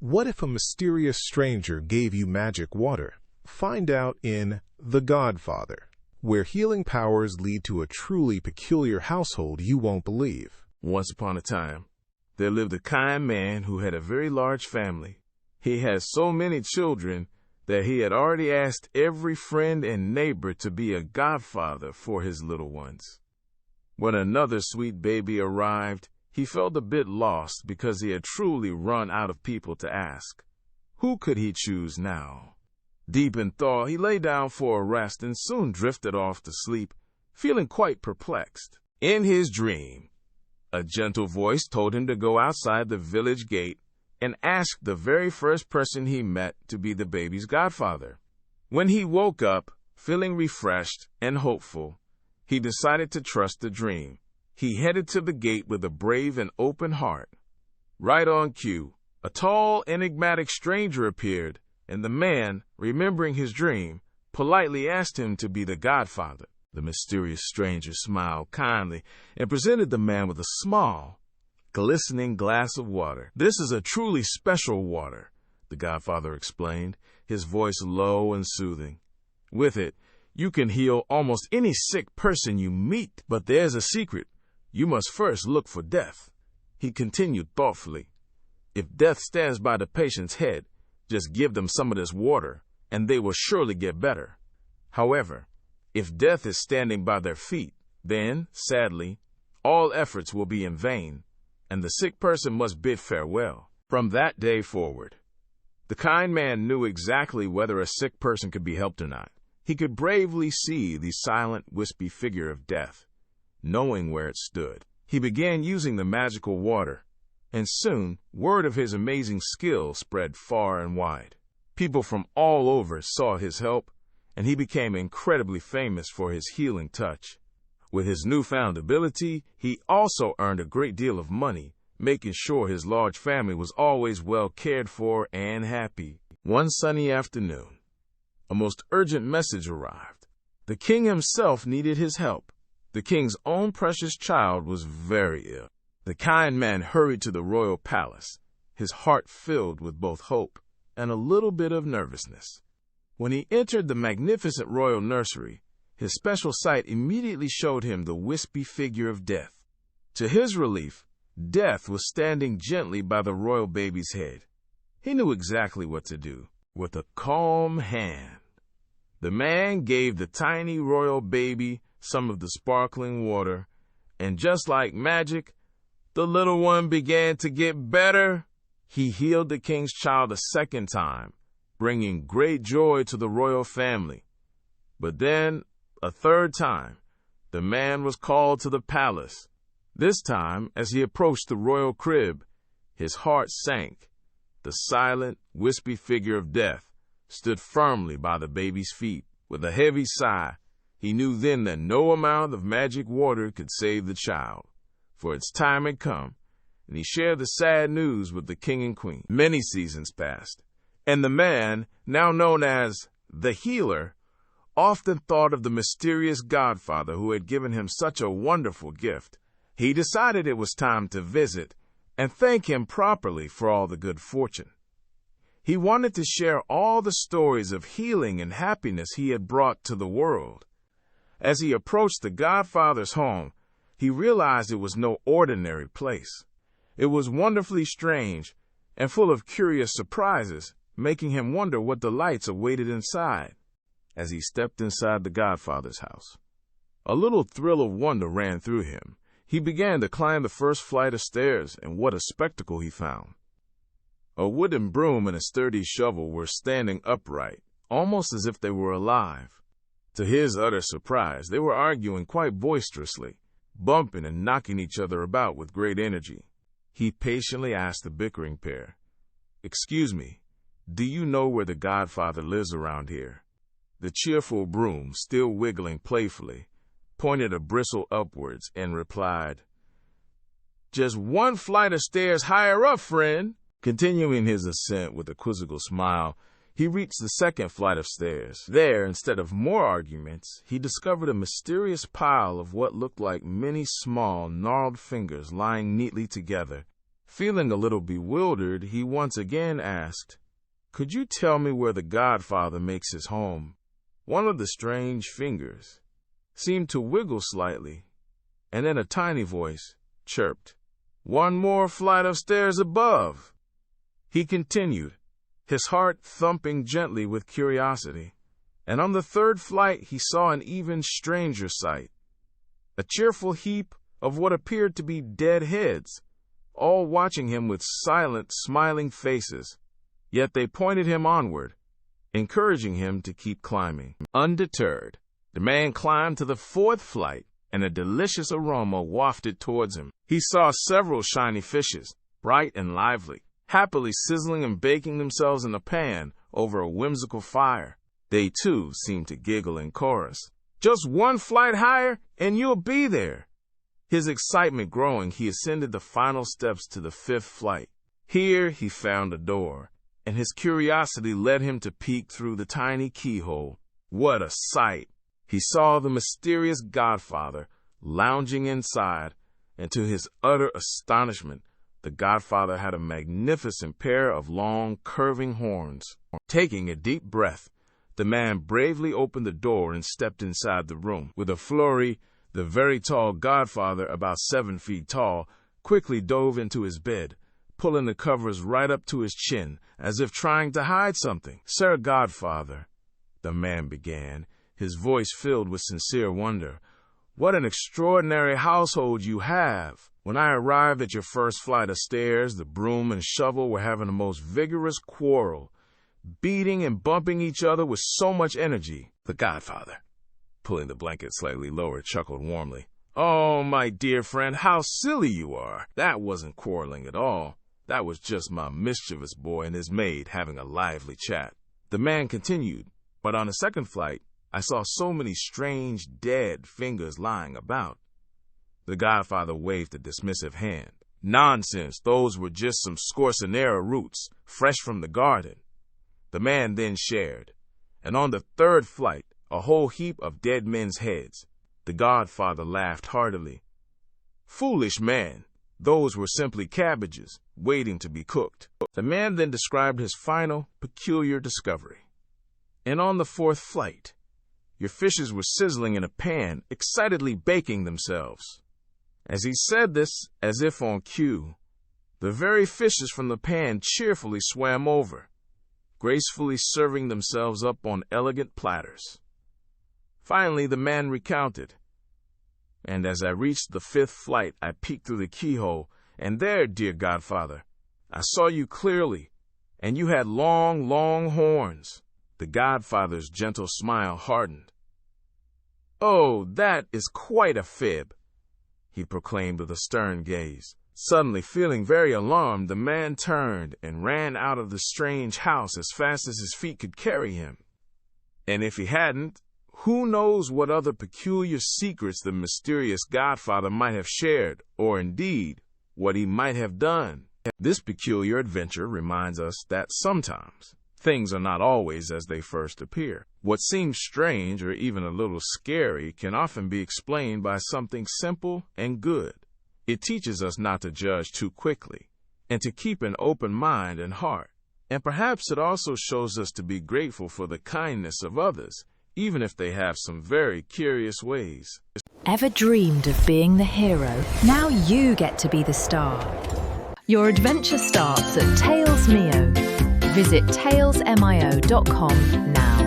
What if a mysterious stranger gave you magic water? Find out in The Godfather, where healing powers lead to a truly peculiar household you won't believe. Once upon a time, there lived a kind man who had a very large family. He had so many children that he had already asked every friend and neighbor to be a godfather for his little ones. When another sweet baby arrived, he felt a bit lost because he had truly run out of people to ask. Who could he choose now? Deep in thought, he lay down for a rest and soon drifted off to sleep, feeling quite perplexed. In his dream, a gentle voice told him to go outside the village gate and ask the very first person he met to be the baby's godfather. When he woke up, feeling refreshed and hopeful, he decided to trust the dream. He headed to the gate with a brave and open heart. Right on cue, a tall, enigmatic stranger appeared, and the man, remembering his dream, politely asked him to be the godfather. The mysterious stranger smiled kindly and presented the man with a small, glistening glass of water. "This is a truly special water," the godfather explained, his voice low and soothing. "With it, you can heal almost any sick person you meet. But there's a secret. You must first look for death." He continued thoughtfully. "If death stands by the patient's head, just give them some of this water, and they will surely get better. However, if death is standing by their feet, then, sadly, all efforts will be in vain, and the sick person must bid farewell." From that day forward, the kind man knew exactly whether a sick person could be helped or not. He could bravely see the silent, wispy figure of death, knowing where it stood. He began using the magical water, and soon word of his amazing skill spread far and wide. People from all over sought his help, and he became incredibly famous for his healing touch. With his newfound ability, he also earned a great deal of money, making sure his large family was always well cared for and happy. One sunny afternoon, a most urgent message arrived. The king himself needed his help. The king's own precious child was very ill. The kind man hurried to the royal palace, his heart filled with both hope and a little bit of nervousness. When he entered the magnificent royal nursery, his special sight immediately showed him the wispy figure of death. To his relief, Death was standing gently by the royal baby's head. He knew exactly what to do. With a calm hand, the man gave the tiny royal baby some of the sparkling water, and just like magic, the little one began to get better. He healed the king's child a second time, bringing great joy to the royal family. But then, a third time, the man was called to the palace. This time, as he approached the royal crib, his heart sank. The silent, wispy figure of death stood firmly by the baby's feet. With a heavy sigh, he knew then that no amount of magic water could save the child, for its time had come, and he shared the sad news with the king and queen. Many seasons passed, and the man, now known as the Healer, often thought of the mysterious godfather who had given him such a wonderful gift. He decided it was time to visit and thank him properly for all the good fortune. He wanted to share all the stories of healing and happiness he had brought to the world. As he approached the godfather's home, he realized it was no ordinary place. It was wonderfully strange and full of curious surprises, making him wonder what delights awaited inside. As he stepped inside the godfather's house, a little thrill of wonder ran through him. He began to climb the first flight of stairs, and what a spectacle he found. A wooden broom and a sturdy shovel were standing upright, almost as if they were alive. To his utter surprise, they were arguing quite boisterously, bumping and knocking each other about with great energy. He patiently asked the bickering pair, "Excuse me, do you know where the godfather lives around here?" The cheerful broom, still wiggling playfully, pointed a bristle upwards and replied, "Just one flight of stairs higher up, friend." Continuing his ascent with a quizzical smile, he reached the second flight of stairs. There, instead of more arguments, he discovered a mysterious pile of what looked like many small, gnarled fingers lying neatly together, Feeling a little bewildered, he once again asked, "Could you tell me where the Godfather makes his home?" One of the strange fingers seemed to wiggle slightly, and then a tiny voice chirped, "One more flight of stairs above." He continued, his heart thumping gently with curiosity, and on the third flight he saw an even stranger sight. A cheerful heap of what appeared to be dead heads, all watching him with silent, smiling faces, yet they pointed him onward, encouraging him to keep climbing. Undeterred, the man climbed to the fourth flight, and a delicious aroma wafted towards him. He saw several shiny fishes, bright and lively, happily sizzling and baking themselves in a pan over a whimsical fire. They, too, seemed to giggle in chorus. "Just one flight higher, and you'll be there." His excitement growing, he ascended the final steps to the fifth flight. Here he found a door, and his curiosity led him to peek through the tiny keyhole. What a sight! He saw the mysterious Godfather lounging inside, and to his utter astonishment, the Godfather had a magnificent pair of long, curving horns. Taking a deep breath, the man bravely opened the door and stepped inside the room. With a flurry, the very tall Godfather, about 7 feet tall, quickly dove into his bed, pulling the covers right up to his chin, as if trying to hide something. "Sir Godfather," the man began, his voice filled with sincere wonder, "what an extraordinary household you have. When I arrived at your first flight of stairs, the broom and shovel were having a most vigorous quarrel, beating and bumping each other with so much energy." The Godfather, pulling the blanket slightly lower, chuckled warmly. "Oh, my dear friend, how silly you are. That wasn't quarreling at all. That was just my mischievous boy and his maid having a lively chat." The man continued, "But on the second flight, I saw so many strange, dead fingers lying about." The Godfather waved a dismissive hand. "Nonsense, those were just some scorsonera roots, fresh from the garden." The man then shared, and on the third flight, a whole heap of dead men's heads. The Godfather laughed heartily. "Foolish man, those were simply cabbages, waiting to be cooked." The man then described his final, peculiar discovery. "And on the fourth flight, your fishes were sizzling in a pan, excitedly baking themselves." As he said this, as if on cue, the very fishes from the pan cheerfully swam over, gracefully serving themselves up on elegant platters. Finally, the man recounted, "And as I reached the fifth flight, I peeked through the keyhole, and there, dear Godfather, I saw you clearly, and you had long, long horns." The Godfather's gentle smile hardened. "Oh, that is quite a fib," he proclaimed with a stern gaze. Suddenly, feeling very alarmed, the man turned and ran out of the strange house as fast as his feet could carry him. And if he hadn't, who knows what other peculiar secrets the mysterious Godfather might have shared, or indeed, what he might have done. This peculiar adventure reminds us that sometimes things are not always as they first appear. What seems strange or even a little scary can often be explained by something simple and good. It teaches us not to judge too quickly, and to keep an open mind and heart. And perhaps it also shows us to be grateful for the kindness of others, even if they have some very curious ways. Ever dreamed of being the hero? Now you get to be the star. Your adventure starts at TalesMio. Visit talesmio.com now.